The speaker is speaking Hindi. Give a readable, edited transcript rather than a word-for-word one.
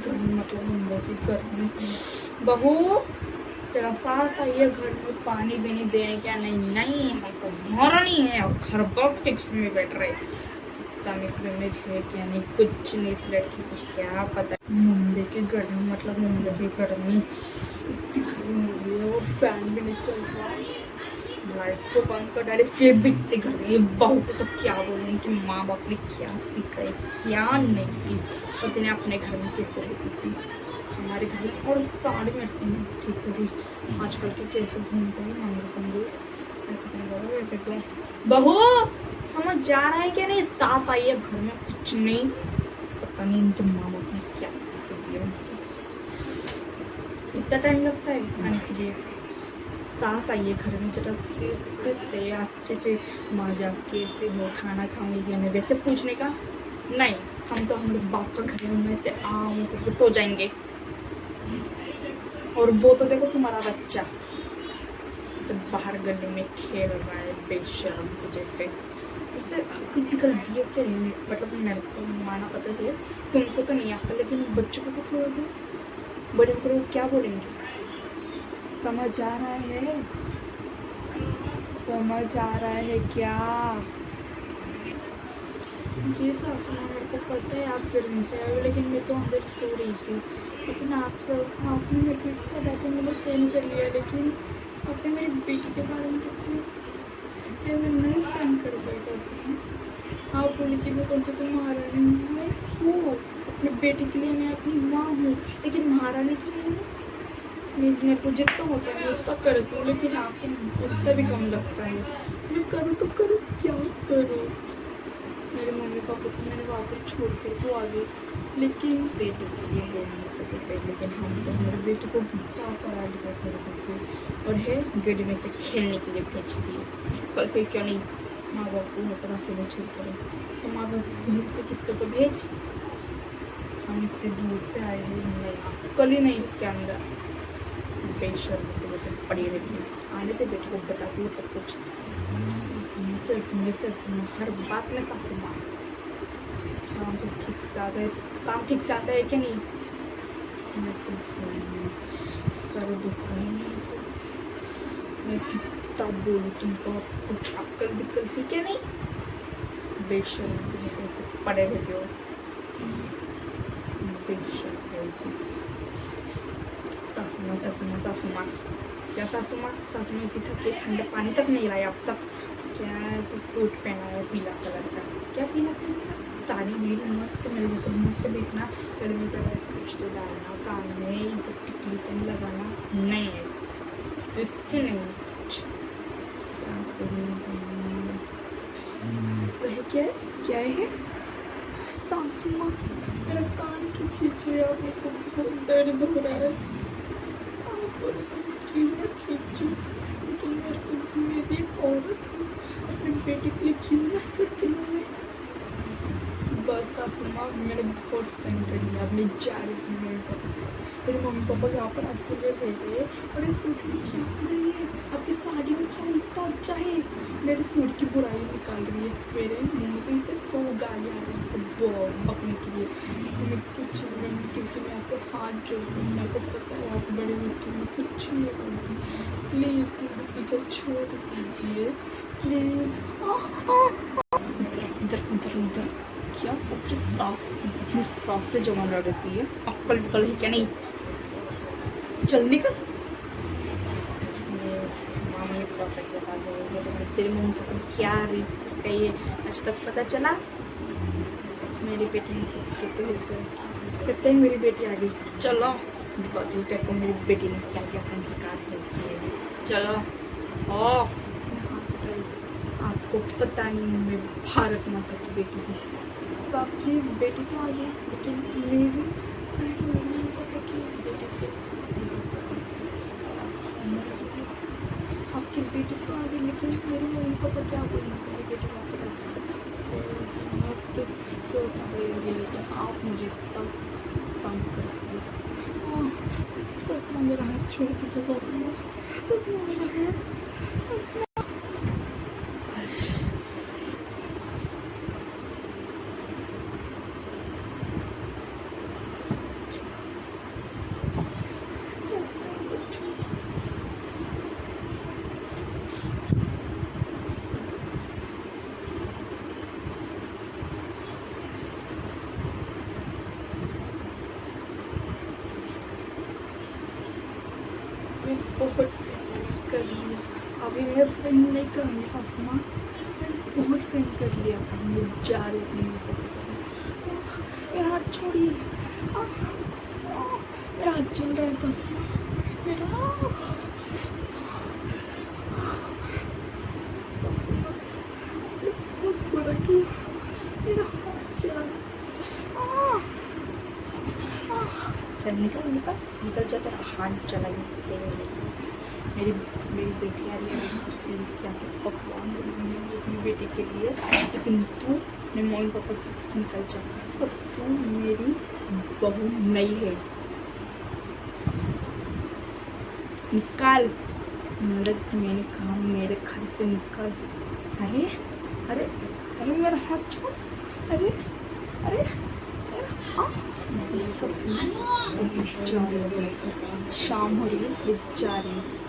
गर्मी मतलब मुंबई की गर्मी। बहू तेरा साथ आइए, घर में पानी भी नहीं दे क्या? नहीं नहीं, हम तो महारानी है और घर पर टेक्स्ट में बैठ रहे। इमेज है क्या? नहीं, कुछ नहीं। इस लड़की को क्या पता। मुंबई की गर्मी मतलब मुंबई की गर्मी इतनी गर्मी हो रही है और फैन भी नहीं चल रहा, लाइट तो बंद कर डाली, फिर भी इतनी गर्मी। बहू को तो क्या बोलूँ, उनके माँ बाप ने क्या सिखाया क्या नहीं, पता नहीं अपने घर में कैसे रहती थी, हमारे घर में। और साड़ी में ठीक हो रही आजकल के कैसे घूमते हैं मंगे वैसे तो। बहू समझ जा रहा है क्या? नहीं, साफ आई है, घर में कुछ नहीं, पता नहीं इनके माँ बाप ने क्या दिया। इतना टाइम लगता है आने के लिए। सास आई है घर में, जरा से अच्छे से माँ जाके फिर वो खाना खाऊंगी या नहीं वैसे पूछने का नहीं। हम तो हमारे बाप का घर में से आम करके सो जाएंगे। और वो तो देखो तुम्हारा बच्चा तो बाहर गली में खेल रहा है बेशर्म के जैसे। इससे कुछ कर दिया क्या नहीं, मतलब मेरे को माना पता है तुमको तो नहीं आता, लेकिन बच्चों को तो थोड़ा दो, बड़े होकर क्या बोलेंगे। समझ आ रहा है? समझ आ रहा है क्या? जी सासू माँ, मेरे को पता है आप गर्मी से आए हो, लेकिन मैं तो अंदर सो रही थी। लेकिन आपने मेरे को इतना बातें मैंने सहन कर लिया, लेकिन आपने मेरी बेटी के बारे में तो क्यों? मैं नहीं सहन कर पाई सासू। आप बोले कि मैं कौन सा तुम महारानी हूँ? मैं हूँ अपनी बेटी के लिए, मैं अपनी माँ हूँ, लेकिन महारानी तो नहीं हूँ। मेरे को जितना होता है उतना करती हूँ, लेकिन आपको उतना भी कम लगता है। मैं करूँ तो करूँ क्या करूँ? मेरे मम्मी पापा को मैंने वापस छोड़ कर तो आ गई, लेकिन बेटी के लिए बोलना तो कहते हैं, लेकिन हम तो हमारी बेटी को कितना पढ़ा लिखा कर देते और है गड्ढे में से खेलने के लिए भेजती है। कल पे क्यों नहीं माँ बाप को घर पर अकेले छोड़ करें? तो माँ बाप घर पे किसको तो भेज। हम इतने दूर से आए हैं, कल ही नहीं उसके अंदर बेशर्म की वजह से पड़ी रहती है। आने से बेटे को बताती है सब कुछ, हर बात में सासू माँ। काम तो ठीक से आता है, काम ठीक से आता है क्या नहीं? सर दुख रहा है, मैं कितना बोलूँ तुमको, कुछ अक्ल बिक्ल है क्या नहीं? बेशर्म की वजह से पड़े रहते हो, बेशर्म है। सासू माँ सासू माँ सासू माँ, क्या सासू माँ? सासू माँ इतनी थकी, ठंडा पानी तक नहीं लाया अब तक। क्या सूट पहना है पीला कलर का? क्या पीला कलर का? साड़ी मेरी मस्त, मेरे जैसे मस्त बैठना, फिर मुझे कुछ तो डालना कान में, तो टिकली तो लगाना नहीं है, सिस्की नहीं कुछ। क्या है? क्या है? सासू माँ मेरा कान क्यों खींच रहे हो? मेरे को बहुत दर्द हो रहा है। क्यों ना खींचूं, लेकिन मेरे को, मैं भी एक औरत हूँ, अपने बेटे के लिए क्यों ना करके मैं बस। सासू माँ मैंने बहुत सहन कर लिया, अब मैं जा रही हूँ मेरे पापा के साथ। मेरे मम्मी पापा यहाँ पर अकेले रह गए और इस सूट में क्या हो रही है? आपकी साड़ी में क्या इतना अच्छा है? मेरे सूट की बुराई निकाल रही है, मेरे मुँह में तो इतने 100 गालियाँ आ रही हैं पकने के लिए। मैं कुछ नहीं, क्योंकि मैं आपके हाथ जोड़ती हूँ, मेरे को पता है आप बड़े बच्चे में कुछ नहीं बोलती। प्लीज़ मेरे पीछे छोड़ दीजिए प्लीज़। इधर इधर इधर क्या अपनी सास से जवान लड़ती है? अक्ल निकल है क्या नहीं? चल निकल। मम्मी पापा के पास जाएंगे तो तेरे मम्मी पापा क्या रिस्क है ये आज तक पता चला? मेरी बेटी ने कहते हैं मेरी बेटी आ गई, चलो दिखाती हूँ तेरे को मेरी बेटी ने क्या क्या संस्कार है। चलो ओ, आपको पता नहीं मैं भारत माता की बेटी हूँ। तो आपकी बेटी तो आ गई, लेकिन मेरी पापा की बेटी तो आपकी बेटी तो आ गई, लेकिन मेरे मम्मी पापा क्या बोलेंगे? मेरी बेटी वहाँ पर अच्छे से मस्त सोता रहेगी, लेकिन आप मुझे इतना तंग करती है। सस माँ मेरा हाथ छोड़ दीजिए, सस माँ मेरा हाथ। अभी मैं सिंह नहीं करूँगी सासू माँ, मैंने बहुत सिंह कर लिया। मैं जा रही हूँ अपने मम्मी पापा के साथ। मेरा हाथ छोड़िए, मेरा हाथ चल रहा है सासू माँ, मेरा सासू माँ आपने बहुत बुरा किया, मेरा हाथ चला गया। चल निकल निकल निकल जा, तेरा हाथ चला गया तेरे। मेरी मेरी बेटी आ रही है, मैंने उससे लेके आके पकवान बनाऊंगी अपनी बेटी के लिए, लेकिन तू मेरे मम्मी पापा से निकल जा, और तू मेरी बहू नहीं है। निकाल, मर्द मैंने कहा मेरे घर से निकाल। अरे अरे अरे मेरा हाथ छोड़, अरे अरे जा रही है, शाम हो रही है, ये जा रही है।